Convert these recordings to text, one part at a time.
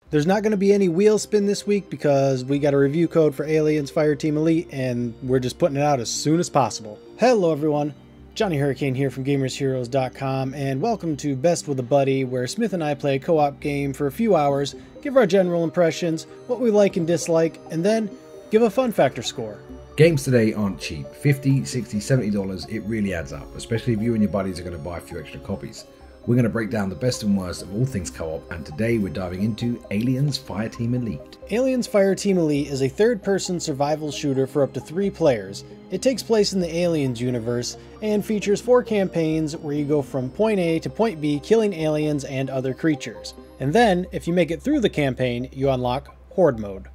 There's not going to be any wheel spin this week because we got a review code for Aliens Fireteam Elite and we're just putting it out as soon as possible. Hello everyone, Johnny Hurricane here from GamersHeroes.com and welcome to Best with a Buddy, where Smith and I play a co-op game for a few hours, give our general impressions, what we like and dislike, and then give a fun factor score. Games today aren't cheap. $50, $60, $70, it really adds up, especially if you and your buddies are going to buy a few extra copies. We're going to break down the best and worst of all things co-op, and today we're diving into Aliens Fireteam Elite. Aliens Fireteam Elite is a third-person survival shooter for up to 3 players. It takes place in the Aliens universe, and features 4 campaigns where you go from point A to point B killing aliens and other creatures. And then, if you make it through the campaign, you unlock Horde mode.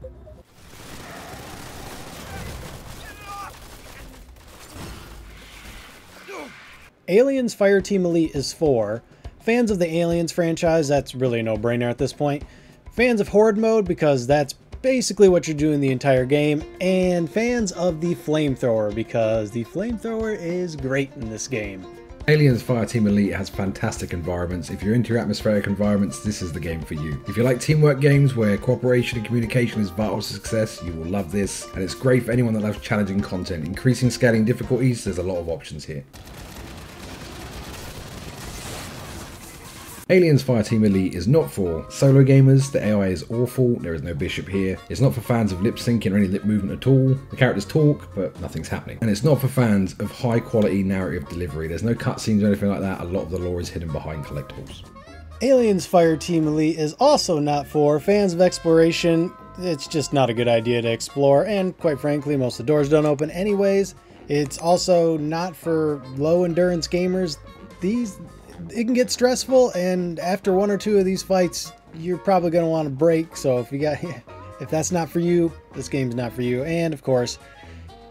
Aliens Fireteam Elite is for fans of the Aliens franchise, that's really a no-brainer at this point. Fans of Horde mode, because that's basically what you're doing the entire game. And fans of the flamethrower, because the flamethrower is great in this game. Aliens Fireteam Elite has fantastic environments. If you're into atmospheric environments, this is the game for you. If you like teamwork games where cooperation and communication is vital to success, you will love this. And it's great for anyone that loves challenging content. Increasing scaling difficulties, there's a lot of options here. Aliens Fireteam Elite is not for solo gamers. The AI is awful, there is no bishop here. It's not for fans of lip syncing or any lip movement at all. The characters talk, but nothing's happening. And it's not for fans of high quality narrative delivery. There's no cutscenes or anything like that. A lot of the lore is hidden behind collectibles. Aliens Fireteam Elite is also not for fans of exploration. It's just not a good idea to explore, and quite frankly, most of the doors don't open anyways. It's also not for low endurance gamers. It can get stressful, and after 1 or 2 of these fights, you're probably going to want to break. So if that's not for you, this game's not for you. And of course,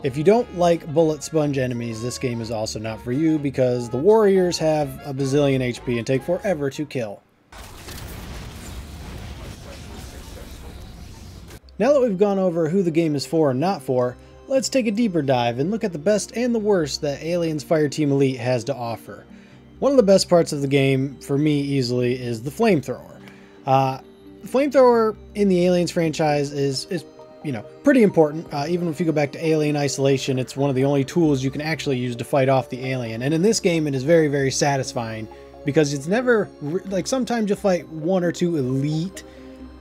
if you don't like bullet sponge enemies, this game is also not for you, because the warriors have a bazillion HP and take forever to kill. Now that we've gone over who the game is for and not for, let's take a deeper dive and look at the best and the worst that Aliens Fireteam Elite has to offer. One of the best parts of the game, for me easily, is the flamethrower. The flamethrower in the Aliens franchise is pretty important. Even if you go back to Alien Isolation, it's one of the only tools you can actually use to fight off the alien. And in this game, it is very, very satisfying, because it's never, like, sometimes you'll fight 1 or 2 elite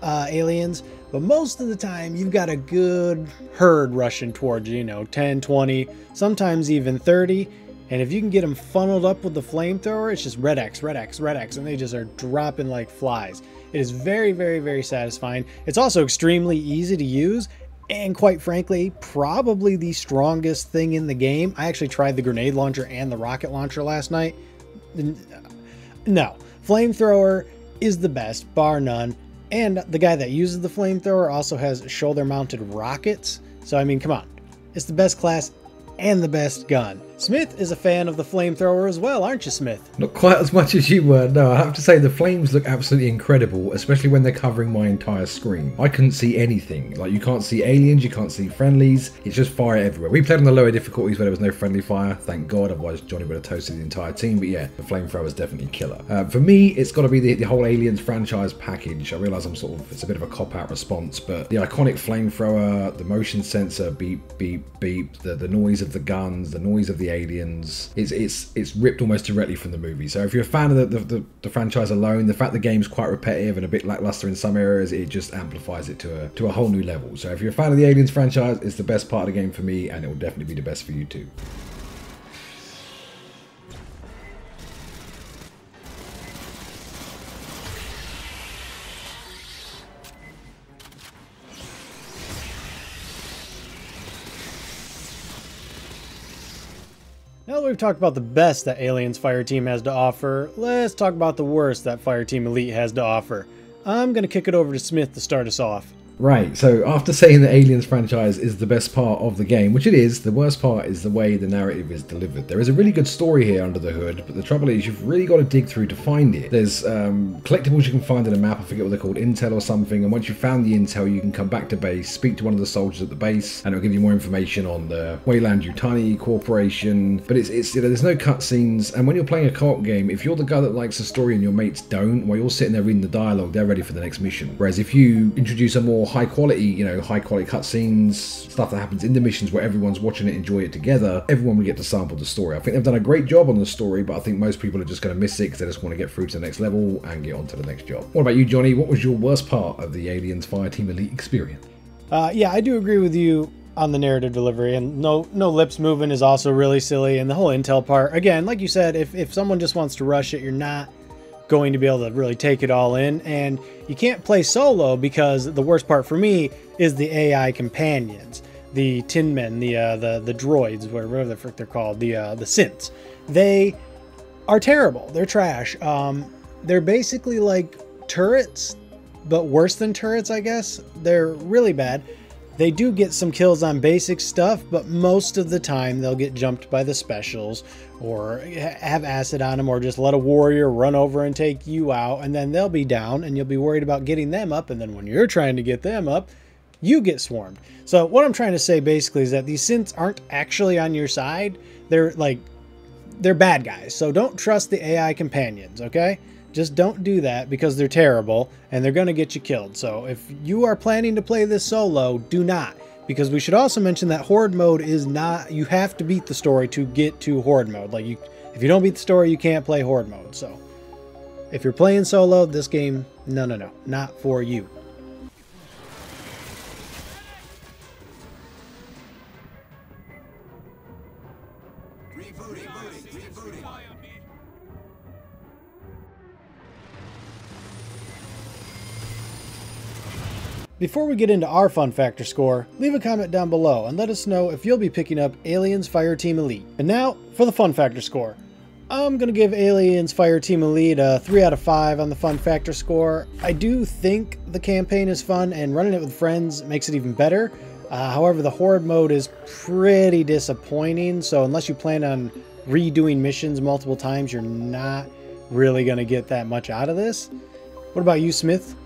aliens, but most of the time you've got a good herd rushing towards you, 10, 20, sometimes even 30. And if you can get them funneled up with the flamethrower, it's just red X, red X, red X, and they just are dropping like flies. It is very, very, very satisfying. It's also extremely easy to use, and quite frankly, probably the strongest thing in the game. I actually tried the grenade launcher and the rocket launcher last night. No, flamethrower is the best, bar none. And the guy that uses the flamethrower also has shoulder-mounted rockets. So I mean, come on, it's the best class and the best gun. Smith is a fan of the flamethrower as well, aren't you, Smith? Not quite as much as you were. No, I have to say the flames look absolutely incredible, especially when they're covering my entire screen. I couldn't see anything. Like, you can't see aliens, you can't see friendlies. It's just fire everywhere. We played on the lower difficulties where there was no friendly fire, thank God, otherwise Johnny would have toasted the entire team. But yeah, the flamethrower is definitely killer. For me, it's got to be the whole Aliens franchise package. I realise it's a bit of a cop-out response, but the iconic flamethrower, the motion sensor, beep, beep, beep, the noise of the guns, the noise of the aliens, it's ripped almost directly from the movie. So if you're a fan of the franchise alone, the fact the game's quite repetitive and a bit lackluster in some areas, it just amplifies it to a whole new level. So if you're a fan of the Aliens franchise, it's the best part of the game for me, and it will definitely be the best for you too. Now that we've talked about the best that Aliens Fireteam has to offer, let's talk about the worst that Fireteam Elite has to offer. I'm going to kick it over to Smith to start us off. Right, so after saying the Aliens franchise is the best part of the game, which it is, the worst part is the way the narrative is delivered. There is a really good story here under the hood, but the trouble is you've really got to dig through to find it. There's collectibles you can find in a map, I forget what they're called, intel or something, and once you've found the intel you can come back to base, speak to one of the soldiers at the base, and it'll give you more information on the Wayland Yutani Corporation, but it's you know, there's no cutscenes, and when you're playing a co-op game, if you're the guy that likes the story and your mates don't, while you're sitting there reading the dialogue, they're ready for the next mission. Whereas if you introduce a more high quality cutscenes, stuff that happens in the missions where everyone's watching it, enjoy it together, everyone will get to sample the story. I think they've done a great job on the story, but I think most people are just going to miss it because they just want to get through to the next level and get on to the next job. What about you, Johnny? What was your worst part of the Aliens Fireteam Elite experience? Yeah, I do agree with you on the narrative delivery, and no lips moving is also really silly, and the whole intel part, again, like you said, if someone just wants to rush it, you're not going to be able to really take it all in, and you can't play solo because the worst part for me is the AI companions, the tin men, the droids, whatever the frick they're called, the synths. They are terrible. They're trash. They're basically like turrets, but worse than turrets, I guess. They're really bad. They do get some kills on basic stuff, but most of the time they'll get jumped by the specials or have acid on them, or just let a warrior run over and take you out, and then they'll be down and you'll be worried about getting them up, and then when you're trying to get them up, you get swarmed. So what I'm trying to say basically is that these synths aren't actually on your side. They're bad guys. So don't trust the AI companions, okay? Just don't do that because they're terrible and they're going to get you killed. So if you are planning to play this solo, do not. Because we should also mention that Horde mode is not, you have to beat the story to get to Horde mode. Like if you don't beat the story, you can't play Horde mode. So if you're playing solo, this game, no, not for you. Before we get into our fun factor score, leave a comment down below and let us know if you'll be picking up Aliens Fireteam Elite. And now for the fun factor score. I'm going to give Aliens Fireteam Elite a 3 out of 5 on the fun factor score. I do think the campaign is fun and running it with friends makes it even better. However, the Horde mode is pretty disappointing, so unless you plan on redoing missions multiple times, you're not really going to get that much out of this. What about you, Smith?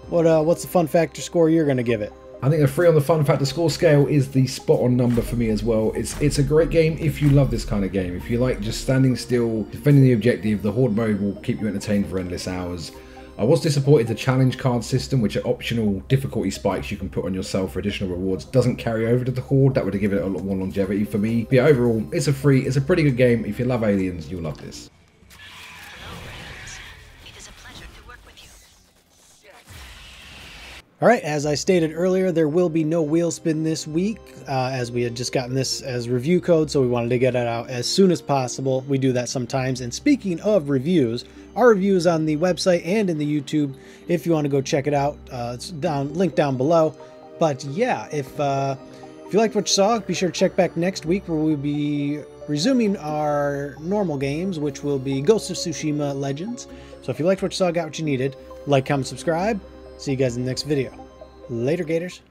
What's the fun factor score you're going to give it? I think a 3 on the fun factor score scale is the spot on number for me as well. It's a great game if you love this kind of game. If you like just standing still, defending the objective, the Horde mode will keep you entertained for endless hours. I was disappointed the challenge card system, which are optional difficulty spikes you can put on yourself for additional rewards, doesn't carry over to the Horde. That would have given it a lot more longevity for me. But yeah, overall, it's a pretty good game. If you love Aliens, you'll love this. Alright, as I stated earlier, there will be no wheel spin this week, as we had just gotten this as review code, so we wanted to get it out as soon as possible. We do that sometimes. And speaking of reviews, our review is on the website and in the YouTube if you want to go check it out. It's linked down below. But yeah, if you liked what you saw, be sure to check back next week where we'll be resuming our normal games, which will be Ghost of Tsushima Legends. So if you liked what you saw, got what you needed, like, comment, subscribe. See you guys in the next video. Later, Gators.